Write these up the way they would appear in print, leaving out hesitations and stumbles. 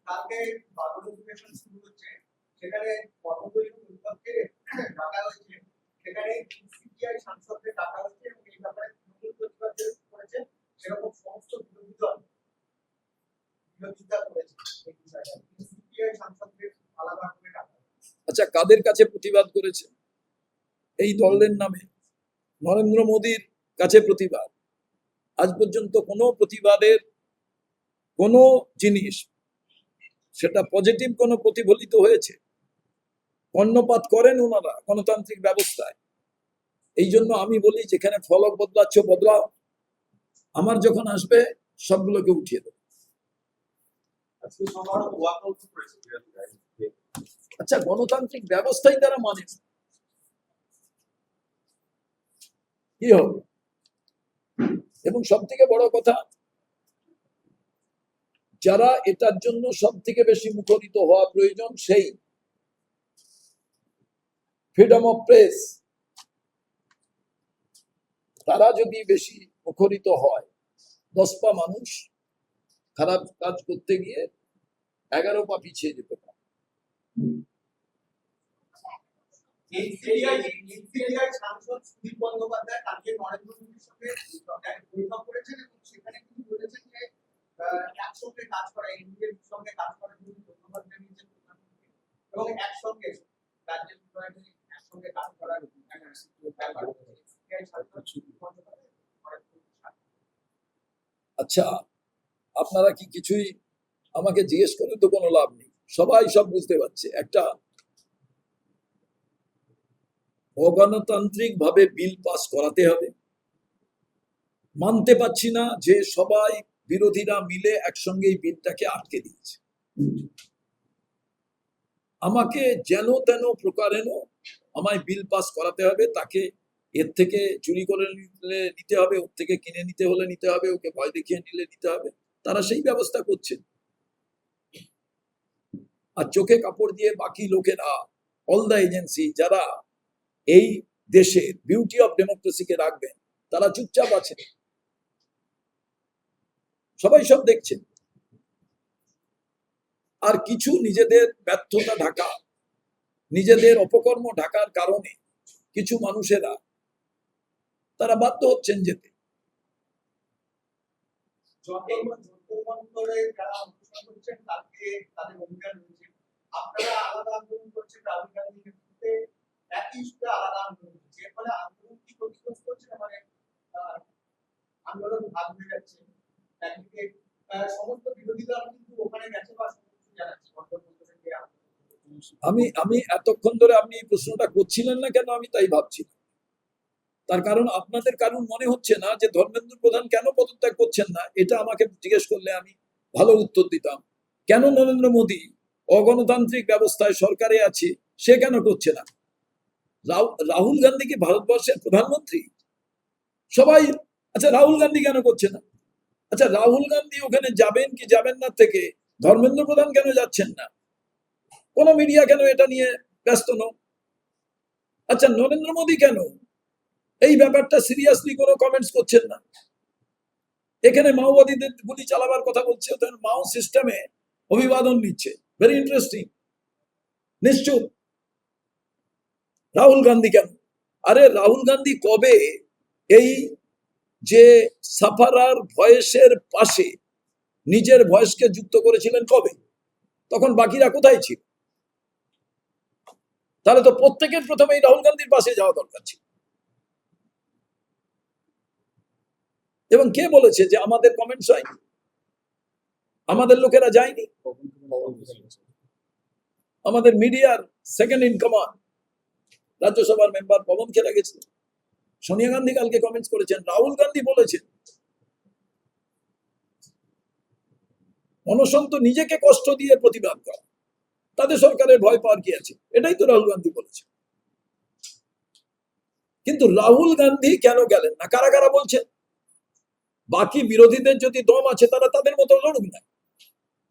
কালকে বারো অধিবেশন শুরু হচ্ছে, সেখানে কর্মদলীয় বিভাগকে ডাকা হয়েছে, সেখানে সিপিআই সাংসদদের ডাকা হয়েছে এবং এই ব্যাপারে তৃণমূল প্রতিবাদ করেছে, সেরকম সমস্ত বিরোধী দল বিরোধিতা করেছে এই বিষয়টা। সিপিআই সাংসদদের আলাদা করে ডাকা হয়েছে। আচ্ছা, কাদের কাছে প্রতিবাদ করেছে? এই দলের নামে নরেন্দ্র মোদীর কাছে প্রতিবাদ। আজ পর্যন্ত কোনো প্রতিবাদের কোনো জিনিস সেটা পজিটিভ কোনো প্রতিফলিত হয়েছে? কর্ণপাত করেন ওনারা গণতান্ত্রিক ব্যবস্থায়। এই জন্য আমি বলি, যেখানে ফলক বদলাচ্ছ বদলাও, আমার যখন আসবে সবগুলোকে উঠিয়ে দেবো। আচ্ছা, গণতান্ত্রিক ব্যবস্থাই তারা মানে কি হবে? এবং সব থেকে বড় কথা, যারা এটার জন্য সব থেকে বেশি মুখরিত হওয়া প্রয়োজন, সেই ফ্রিডম অফ প্রেস, তারা যদি বেশি মুখরিত হয়, 10 পা মানুষ খারাপ কাজ করতে গিয়ে 11 পা পিছিয়ে যেতে পারে। সাংসদ সুদীপ বন্দ্যোপাধ্যায় কালকে নরেন্দ্র মোদীর সঙ্গে বৈঠক করেছেন এবং সেখানে তিনি বলেছেন যে একসঙ্গে কাজ করা, এনডিএর সঙ্গে কাজ করার জন্য ধন্যবাদ জানিয়েছেন প্রধানমন্ত্রী, এবং একসঙ্গে রাজ্যের বিধায়কদের একসঙ্গে কাজ করার আচ্ছা, আপনারা কি কিছুই আমাকে জিজ্ঞেস করে তো কোনো লাভ নেই, সবাই সব বুঝতে পারছে। একটা অগণতান্ত্রিক ভাবে বিল পাস করাতে হবে। মানতে পারছি না যে সবাই বিরোধীরা মিলে একসঙ্গে এই বিলটাকে আটকে দিয়েছে। আমাকে যেন তেন প্রকারেণ আমায় বিল পাস করাতে হবে, তাকে এর থেকে চুরি করে নিতে হবে, ওর থেকে কিনে নিতে হলে নিতে হবে, ওকে ভয় দেখিয়ে নিলে নিতে হবে। তারা সেই ব্যবস্থা করছে। আর চোখে কাপড় দিয়ে বাকি লোকেরা, অল দ্য এজেন্সি, যারা এই দেশের বিউটি অফ ডেমোক্রেসিকে রাখবেন, তারা চুপচাপ আছেন। সবাই সব দেখছেন। আর কিছু নিজেদের ব্যর্থতা ঢাকা, নিজেদের অপকর্ম ঢাকার কারণে কিছু মানুষেরা তারা বাধ্য হচ্ছেন যেতে। আপনারা আলাদা আন্দোলন করছেন, রাহুল গান্ধী নেতৃত্বে একই ইস্যুতে আলাদা আন্দোলন করছে, এর ফলে আন্দোলন কি ক্ষতিগ্রস্ত হচ্ছে না? মানে আন্দোলন ভাগ হয়ে যাচ্ছে, একদিকে সমস্ত বিরোধী দল কিন্তু ওখানে গেছে বা সমস্ত জানাচ্ছে। আমি এতক্ষণ ধরে আপনি এই প্রশ্নটা করছিলেন না কেন, আমি তাই ভাবছি। তার কারণ আপনাদের কারণ মনে হচ্ছে না যে ধর্মেন্দ্র প্রধান কেন পদত্যাগ করছেন না। এটা আমাকে জিজ্ঞেস করলে আমি ভালো উত্তর দিতাম। কেন নরেন্দ্র মোদী অগণতান্ত্রিক ব্যবস্থায় সরকারে আছে, সে কেন করছে না? রাহুল গান্ধী কি ভারতবর্ষের প্রধানমন্ত্রী? সবাই, আচ্ছা রাহুল গান্ধী কেন করছে না? আচ্ছা, রাহুল গান্ধী ওখানে যাবেন কি যাবেন না থেকে ধর্মেন্দ্র প্রধান কেন যাচ্ছেন না? কোন মিডিয়া কেন এটা নিয়ে ব্যস্ত নয়? আচ্ছা, নরেন্দ্র মোদী কেন এই ব্যাপারটা সিরিয়াসলি কোনো কমেন্টস করছেন না? এখানে মাওবাদীদের গুলি চালাবার কথা বলছে, মাও সিস্টেমে অভিবাদন নিচ্ছে, ভেরি ইন্টারেস্টিং। নিশ্চুপ। রাহুল গান্ধী কেন? আরে রাহুল গান্ধী কবে এই যে সাফারার ভয়েসের পাশে নিজের ভয়েসকে যুক্ত করেছিলেন, কবে? তখন বাকিরা কোথায় ছিল? তাহলে তো প্রত্যেকের প্রথমেই রাহুল গান্ধীর পাশে যাওয়া দরকার ছিল। এবং কে বলেছে যে আমাদের কমেন্টস হয়নি, আমাদের লোকেরা যায়নি? আমাদের মিডিয়ার সেকেন্ড ইন কমান্ড রাজ্যসভার মেম্বার পবন খেলা গেছিল, সোনিয়া গান্ধী কালকে কমেন্টস করেছেন, রাহুল গান্ধী বলেছেন। অনশন তো নিজেকে কষ্ট দিয়ে প্রতিবাদ করা, তাদের সরকারের ভয় পাওয়ার কি আছে? এটাই তো রাহুল গান্ধী বলেছে। কিন্তু রাহুল গান্ধী কেন গেলেন না? কারা কারা বলছেন? বাকি বিরোধীদের যদি দম আছে তারা তাদের মতো লড়ুক না।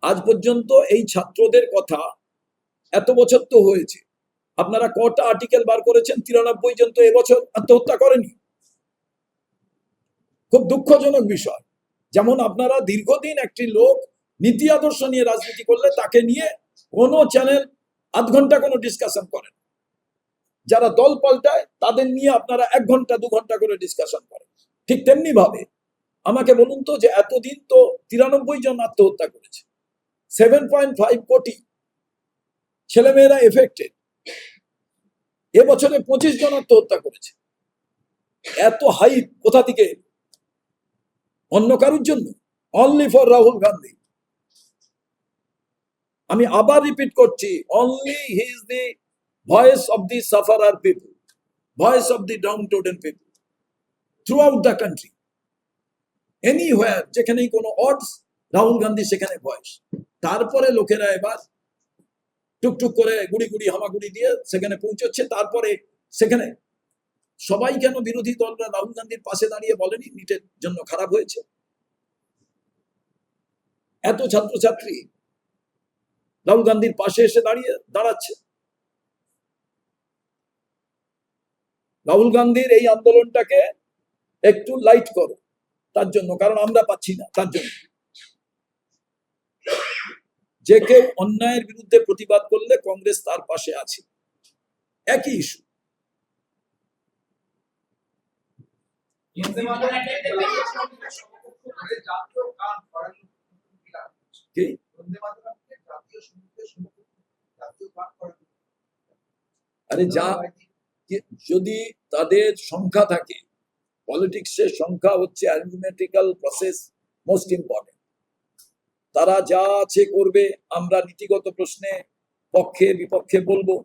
আজ পর্যন্ত এই ছাত্রদের কথা, এত বছর তো হয়েছে, আপনারা কটা আর্টিকেল বার করেছেন? 93 জন তো এবছর আত্মহত্যা করেনি। খুব দুঃখজনক বিষয়। যেমন আপনারা দীর্ঘদিন একটি লোক নীতি আদর্শ নিয়ে রাজনীতি করলে তাকে নিয়ে কোনো চ্যানেল আধ ঘন্টা কোনো ডিসকাশন করেন, যারা দল পাল্টায় তাদের নিয়ে আপনারা 1 ঘন্টা 2 ঘন্টা করে ডিসকাশন করেন। ঠিক তেমনি ভাবে আমাকে বলুন তো, যে এতদিন তো 93 জন আত্মহত্যা করেছে, 7.5 কোটি ছেলেমেয়েরা এফেক্টেড, এবছরে 25 জন আত্মহত্যা করেছে। এত হাইপ কোথা থেকে এলো? অন্য কারোর জন্য? Only for Rahul Gandhi. আমি আবার রিপিট করছি, only he is the voice of the sufferer people, voice of the downtrodden people throughout the country, anywhere যেখানেই কোনো অডস, রাহুল গান্ধী সেখানে ভয়েস। তারপরে লোকেরা এবার টুকটুক করে গুড়ি গুড়ি হামাগুড়ি দিয়ে সেখানে পৌঁছচ্ছে। তারপরে সেখানে সবাই কেন বিরোধী দলরা রাহুল গান্ধীর পাশে দাঁড়িয়ে বলেনি নিটের জন্য খারাপ হয়েছে? এত ছাত্রছাত্রী রাহুল গান্ধীর পাশে এসে দাঁড়াচ্ছে। রাহুল গান্ধীর এই আন্দোলনটাকে একটু লাইট করো তার জন্য, কারণ আমরা পাচ্ছি না তার জন্য। যে কেউ অন্যায়ের বিরুদ্ধে প্রতিবাদ করলে কংগ্রেস তার পাশে আছে, একই ইস্যু। কি আরে যা, যদি তাদের সংখ্যা থাকে, পলিটিক্সের সংখ্যা হচ্ছে অ্যারিথমেটিক্যাল প্রসেস, মোস্ট ইম্পর্টেন্ট। তারা যা আছে করবে, আমরা নীতিগত প্রশ্নে পক্ষে বিপক্ষে বলবো।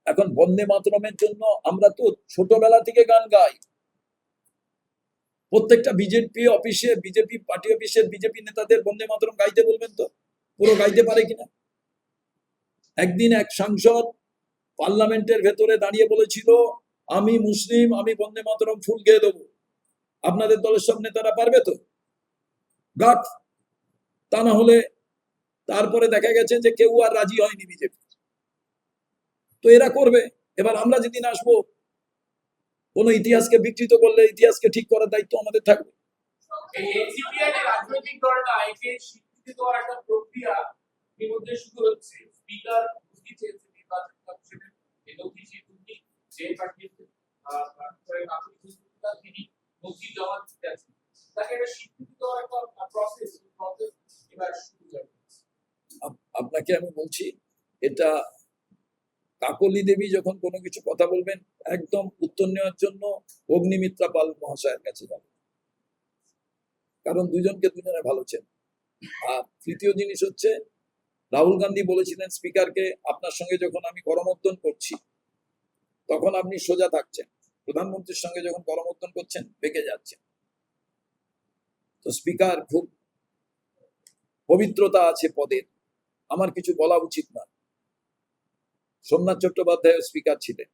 এখন বন্দে মাতরমের জন্য আমরা তো ছোটবেলা থেকে গান গাই, প্রত্যেকটা বিজেপি অফিসে, বিজেপি পার্টি অফিসের বিজেপি নেতাদের বন্দে মাতরম গাইতে বলবেন তো পুরো গাইতে পারে কিনা? একদিন এক সাংসদ পার্লামেন্টের ভেতরে দাঁড়িয়ে বলেছিল, আমি মুসলিম, আমি বন্দে মাতরম ফুল গেয়ে দেবো। আপনাদের দলের সব নেতারা পারবে তো? গাট। তা না হলে তারপরে দেখা গেছে যে কেউ আর রাজি হয়নি বিজেপি, তো এরা করবে। এবার আমরা যেদিন আসবো, কোন ইতিহাসকে বিকৃত করলে ইতিহাসকে ঠিক করার দায়িত্ব আমাদের থাকবে। এই এনসিপিআই এর রাজনৈতিক দলটা একে স্বীকৃতি দেওয়ার একটা প্রক্রিয়া ইতিমধ্যে শুরু হচ্ছে। স্পিকার বুঝি চেয়েছে নির্বাচন কমিশনের এই নথি স্বীকৃতি যে পাঠিয়েছে তিনি নথি জমা দিতে আছেন, তাকে একটা স্বীকৃতি দেওয়ার একটা প্রসেস এবার শুরু হয়েছে। আপনাকে আমি বলছি, এটা কাকলি দেবী যখন কোনো কিছু কথা বলবেন, একদম উত্তর নেওয়ার জন্য অগ্নিমিত্রা পাল মহাশয়ের কাছে যাবেন, কারণ দুজনকে দুজনে ভালো চেন। আর তৃতীয় জিনিস হচ্ছে, রাহুল গান্ধী বলেছিলেন স্পিকারকে, আপনার সঙ্গে যখন আমি করমর্দন করছি তখন আপনি সোজা থাকছেন, প্রধানমন্ত্রীর সঙ্গে যখন করমর্দন করছেন বেঁকে যাচ্ছেন। তো স্পিকার খুব পবিত্রতা আছে পদের, আমার কিছু বলা উচিত না। সোমনাথ চট্টোপাধ্যায় স্পিকার ছিলেন,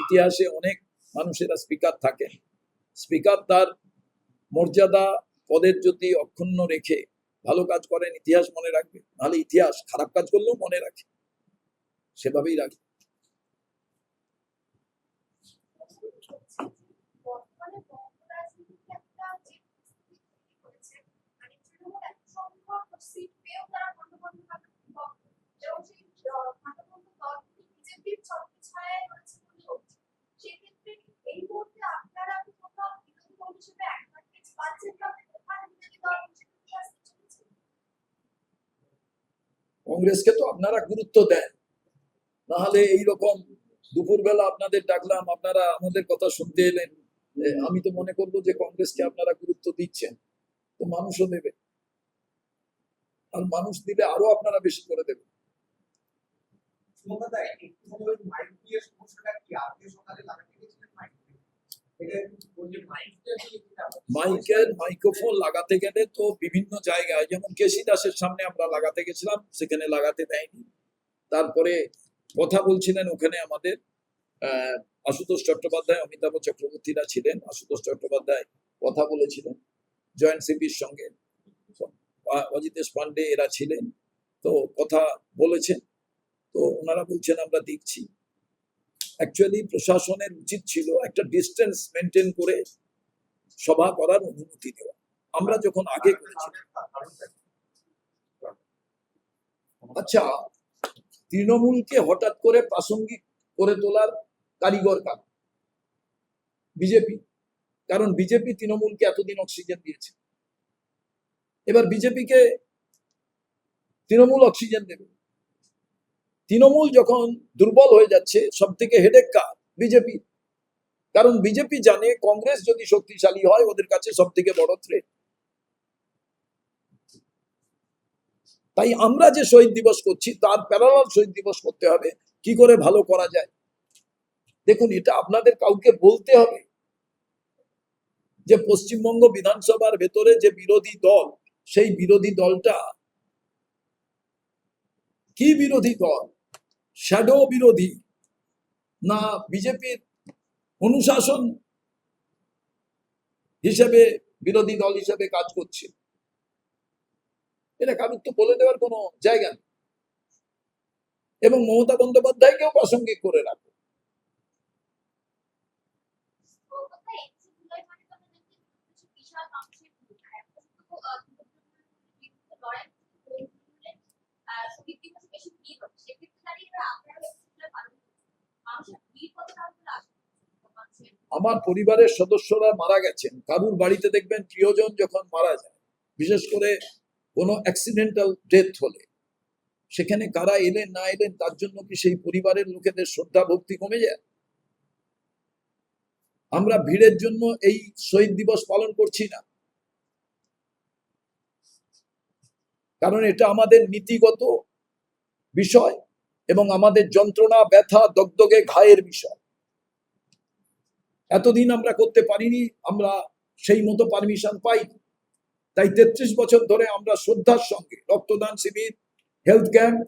ইতিহাসে অনেক মানুষেরা স্পিকার থাকেন। স্পিকার তার মর্যাদা পদের যদি অক্ষুণ্ণ রেখে ভালো কাজ করেন, ইতিহাস মনে রাখবে, নাহলে ইতিহাস খারাপ কাজ করলেও মনে রাখে, সেভাবেই রাখবে। কংগ্রেসকে তো আপনারা গুরুত্ব দেন, নাহলে এইরকম দুপুরবেলা আপনাদের ডাকলাম, আপনারা আমাদের কথা শুনতে এলেন, আমি তো মনে করবো যে কংগ্রেসকে আপনারা গুরুত্ব দিচ্ছেন, তো মানুষও দেবে, আর মানুষ দিলে আরো আপনারা বেশি করে দেবেন। মাইক্রোফোন লাগাতে গেলে তো বিভিন্ন জায়গায়, যেমন কেসি দাসের সামনে আমরা লাগাতে গেছিলাম, সেখানে লাগাতে দেয়নি। তারপরে কথা বলছিলেন ওখানে আমাদের আশুতোষ চট্টোপাধ্যায়, অমিতাভ চক্রবর্তীরা ছিলেন, আশুতোষ চট্টোপাধ্যায় কথা বলেছিলেন জয়েন্ট সিপির সঙ্গে, অজিতেশ পান্ডে এরা ছিলেন, তো কথা বলেছেন। তো ওনারা বলছেন আমরা দেখছি। অ্যাকচুয়ালি প্রশাসনের উচিত ছিল একটা ডিস্টেন্স মেনটেন করে সভা করার অনুমতি দেওয়া, আমরা যখন আগে করেছি। আচ্ছা, তৃণমূলকে হঠাৎ করে প্রাসঙ্গিক করে তোলার কারিগর কারা? বিজেপি। কারণ বিজেপি তৃণমূলকে এতদিন অক্সিজেন দিয়েছে, এবার বিজেপিকে তৃণমূল অক্সিজেন দেবে। তৃণমূল যখন দুর্বল হয়ে যাচ্ছে, সব থেকে হেডেক কার? বিজেপি। কারণ বিজেপি জানে কংগ্রেস যদি শক্তিশালী হয় ওদের কাছে সব থেকে বড় থ্রেট। তাই আমরা যে শহীদ দিবস করছি তার প্যারালাল শহীদ দিবস করতে হবে, কি করে ভালো করা যায়। দেখুন, এটা আপনাদের কাউকে বলতে হবে যে পশ্চিমবঙ্গ বিধানসভার ভেতরে যে বিরোধী দল, সেই বিরোধী দলটা কি বিরোধী দল? শ্যাডো বিরোধী, না বিজেপির অনুশাসন হিসেবে বিরোধী দল হিসেবে কাজ করছে? এটা কারোর তো বলে দেওয়ার কোনো জায়গা নেই। এবং মমতা বন্দ্যোপাধ্যায়কেও প্রাসঙ্গিক করে রাখো। আমার পরিবারের সদস্যরা মারা গেছেন, কারুর বাড়িতে দেখবেন প্রিয়জন যখন মারা যায়, বিশেষ করে কোনো অ্যাক্সিডেন্টাল ডেথ হলে, সেখানে কারা এলেন না এলেন তার জন্য কি সেই পরিবারের লোকেদের শ্রদ্ধা ভক্তি কমে যায়? আমরা ভিড়ের জন্য এই শহীদ দিবস পালন করছি না, কারণ এটা আমাদের নীতিগত বিষয় এবং আমাদের যন্ত্রণা, ব্যথা, দগদগে ঘায়ের বিষয়। এতদিন আমরা করতে পারিনি, আমরা সেই মতো পারমিশন পাইনি। তাই ৩৩ বছর ধরে আমরা শ্রদ্ধার সঙ্গে রক্তদান শিবির, হেলথ ক্যাম্প,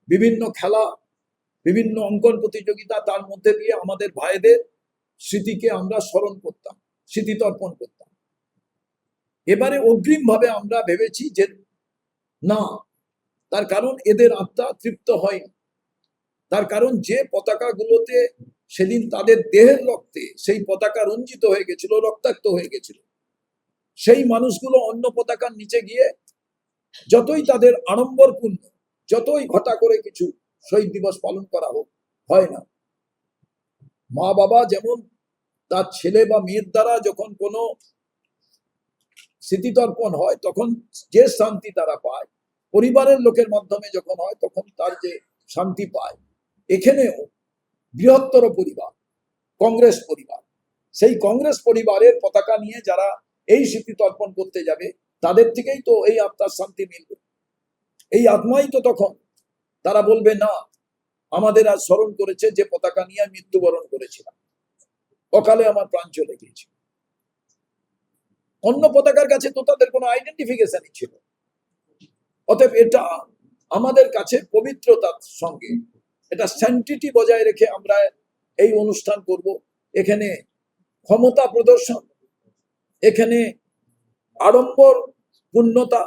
বিভিন্ন খেলা, বিভিন্ন অঙ্কন প্রতিযোগিতা, তার মধ্যে দিয়ে আমাদের ভাইদের স্মৃতিকে আমরা স্মরণ করতাম, স্মৃতিতর্পণ করতাম। এবারে অগ্রিম ভাবে আমরা ভেবেছি যে না, তার কারণ এদের আত্মা তৃপ্ত হয়নি। তার কারণ যে পতাকাগুলোতে সেদিন তাদের দেহের রক্তে সেই পতাকা রঞ্জিত হয়ে গেছিল, রক্তাক্ত হয়ে গেছিল, সেই মানুষগুলো অন্য পতাকার নিচে গিয়ে যতই তাদের আড়ম্বরপূর্ণ, যতই ঘটা করে কিছু শহীদ দিবস পালন করা হোক, হয় না। মা বাবা যেমন তার ছেলে বা মেয়ের দ্বারা যখন কোনো স্মৃতিতর্পণ হয় তখন যে শান্তি তারা পায়, পরিবারের লোকের মাধ্যমে যখন হয় তখন তার যে শান্তি পায়, এখানেও বৃহত্তর পরিবার কংগ্রেস পরিবার, সেই কংগ্রেস পরিবারের পতাকা নিয়ে যারা এই স্মৃতিতর্পণ করতে যাবে তাদের থেকেই তো এই আত্মার শান্তি মিলবে। এই আত্মাই তো তখন তারা বলবে না, আমাদের আজ স্মরণ করেছে যে পতাকা নিয়ে মৃত্যুবরণ করেছিলাম, অকালে আমার প্রাণ চলে গিয়েছিল। অন্য পতাকার কাছে তো তাদের কোনো আইডেন্টিফিকেশনই ছিল। অতএব এটা আমাদের কাছে পবিত্রতার সঙ্গে এটা স্যান্টিটি বজায় রেখে আমরা এই অনুষ্ঠান করব। এখানে ক্ষমতা প্রদর্শন, এখানে আড়ম্বর পূর্ণতা,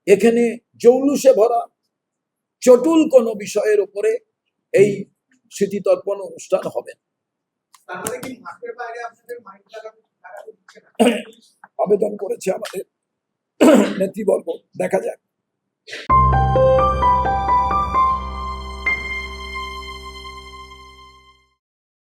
এখানে জৌলুসে ভরা চটুল কোনো বিষয়ের উপরে এই স্মৃতিতর্পণ অনুষ্ঠান হবে। তার মানে কি মাঠের বাইরে আপনাদের মাইক লাগাতে দিচ্ছে না? আবেদন করেছে আমাদের নেতৃবর্গ, দেখা যাক।